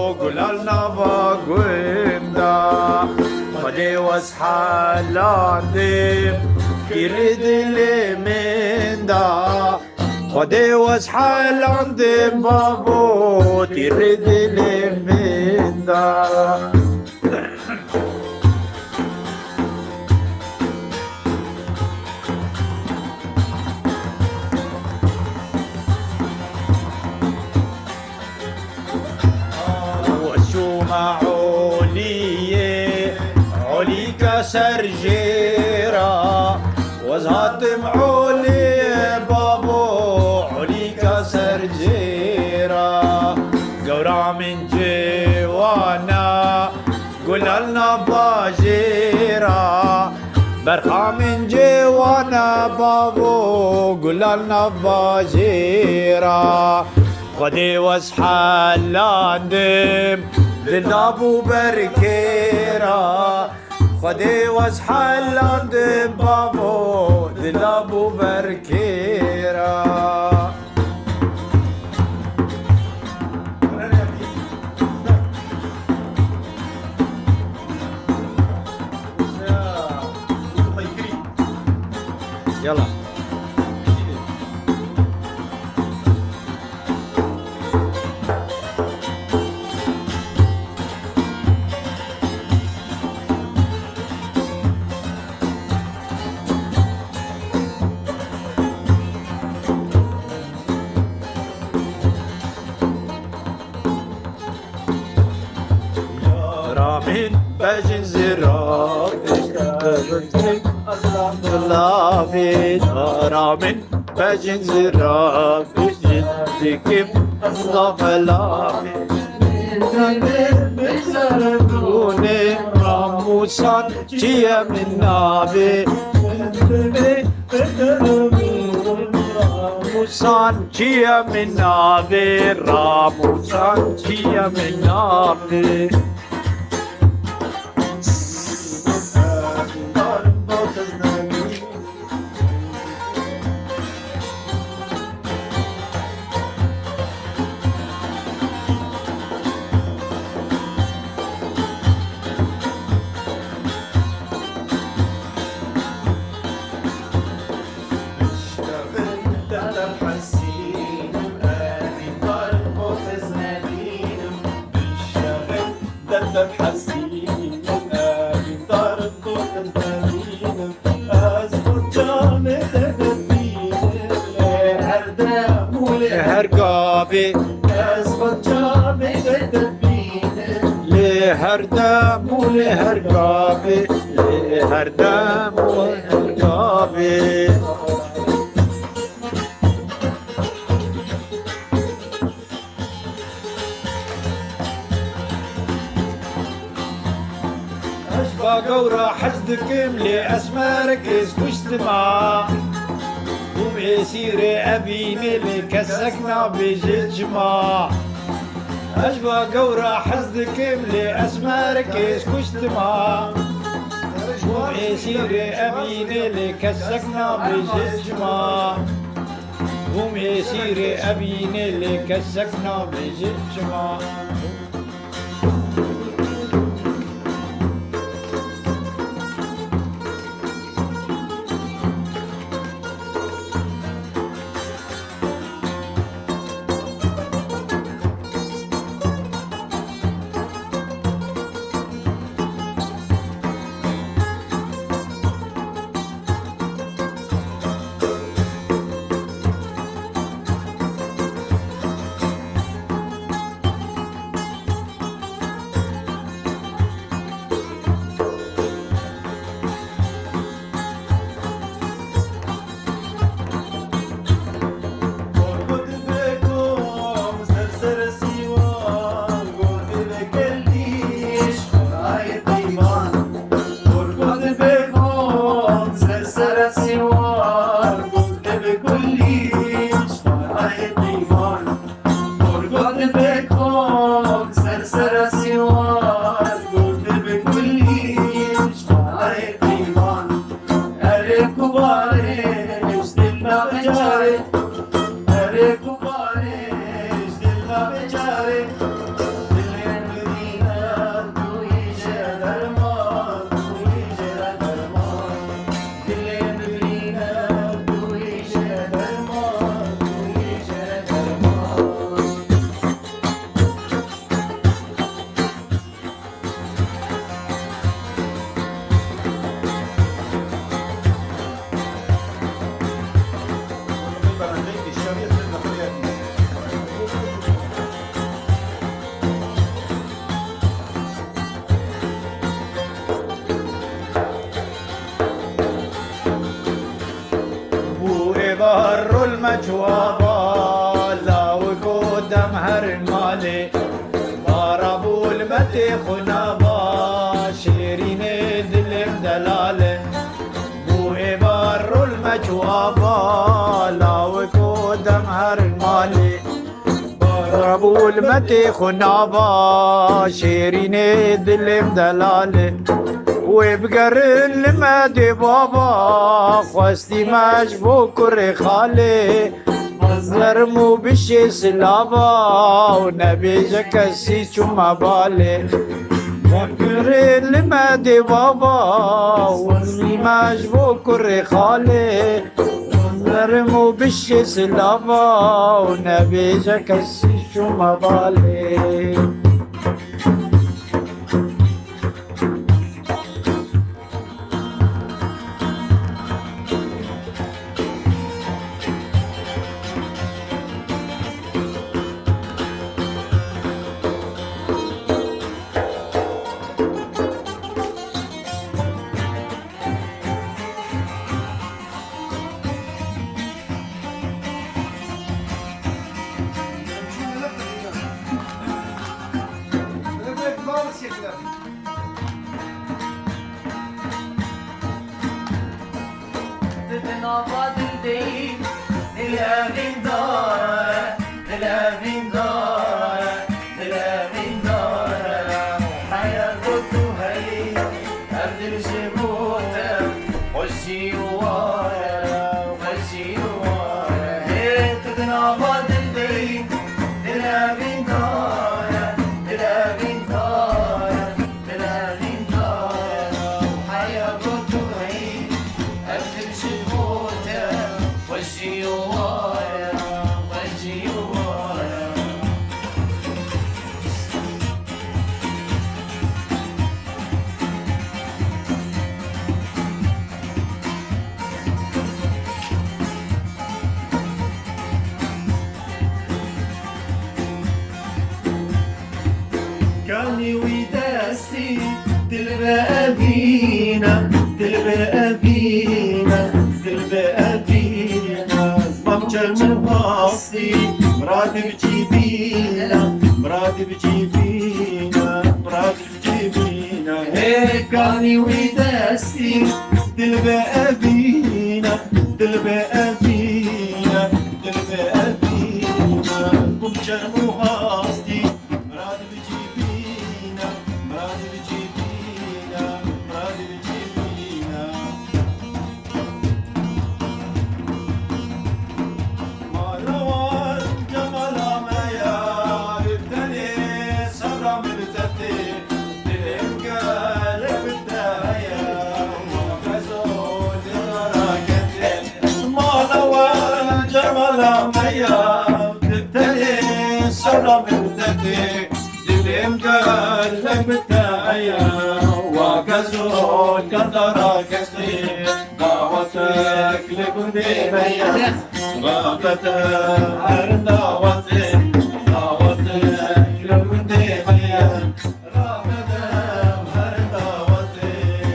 قلالنا باقويمدا خدي واسحالاندم كيرد لي مندا خدي واسحالاندم بابو تيرد لي مندا معولية عليك سرجيرا وزهات معولية بابو عليك سرجيرا قورا من جوانا قلالنا باجيرا برخا من جوانا بابو قلالنا باجيرا خدي واسحالاندم للابو بركيرا خدي واسحالاندم بابو للابو بركيرا يلا رامين بجن زرافي لافين رامين بجن زرافي جدكم أصلاف لافين بزرقوني راموسان جيا من نابي راموسان جيا من نابي راموسان جيا من نابي حسين أبي طارق وحزنين أزبط جامع تدبين لهردام ولهرقابي أزبط جامع تدبين لهردام ولهرقابي لهردام ولهرقابي قورا حجدك ملي اسمارك اسكشتما قوم يسير ابيني لك السكنة بجمع اجبا قورا حجدك ملي اسمارك اسكشتما قوم يسير ابيني لك السكنة بجمع قوم يسير ابيني لك السكنة بجمع المجوابة لا وقدام هر المالي ضربوا المتي خنابا شيرين دلم دلالة بو إبر المجوابة لا وقدام هر المالي ضربوا المتي خنابا شيرين دلم دلالة وبقرن المادي بابا خوستي مجبو كري خالي مو بشي سلابا ونبي جكسي شما بالي وبقرن المادي بابا خوستي مجبو كري خالي مو بشي سلابا ونبي جكسي شما بالي كاني وداستي تلبى أبينا ممجر من غاصي مراد بجيبينا هيك كاني وداستي تلبى أبينا ممجر من غاصي دلم قلب التايا وكزول قدر كسي دعوتك لكل بيا غابت أرض دعوتك لكل بيا غابت أرض دعوتك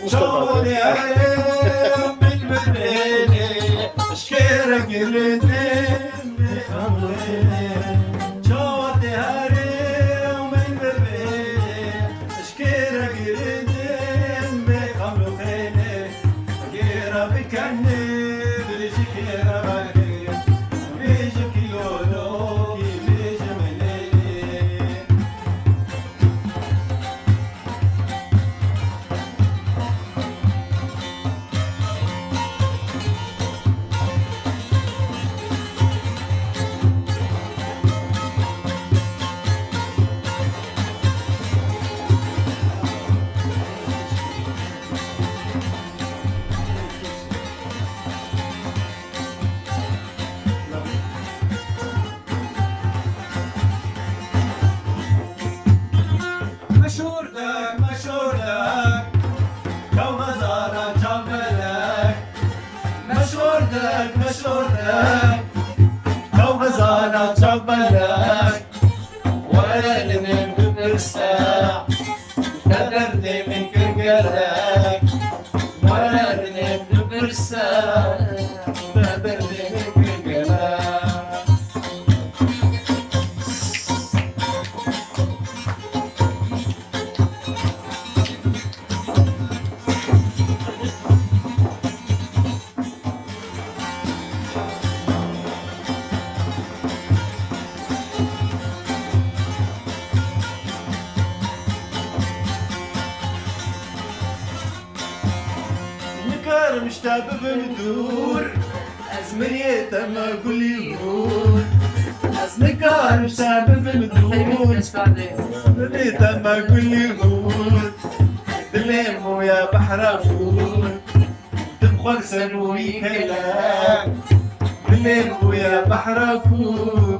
شوني عيم من بليلي اشكرك الاثنين بخمريني شوني عيم من بليلي اشكرك الاثنين بخمريني كيرا بكني بريجي كيرا بكني بيجي كيلو بيجي مليلي مشهورتك مشهورتك لو غزالة تقبلك وأنا ببرساع قدرتي من كرقلك وأنا ببرساع قدرتي من كرقلك نكار مشتاق بندور أزمرية ما أقول يقول نكار مشتاق بندور أزمرية ما أقول يقول دليمو يا بحر أقول تبخل سنوي كلام دليمو يا بحر أقول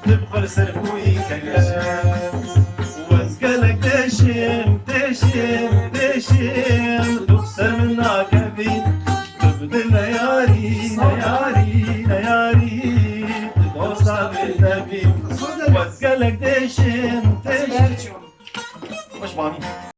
تبخل سنوي كلام واسقلك دشم دشم دشم تخسر من عقبي تبدل ياري ياري ياري تتوصل بالنبي واسقلك دشم دشم مش معني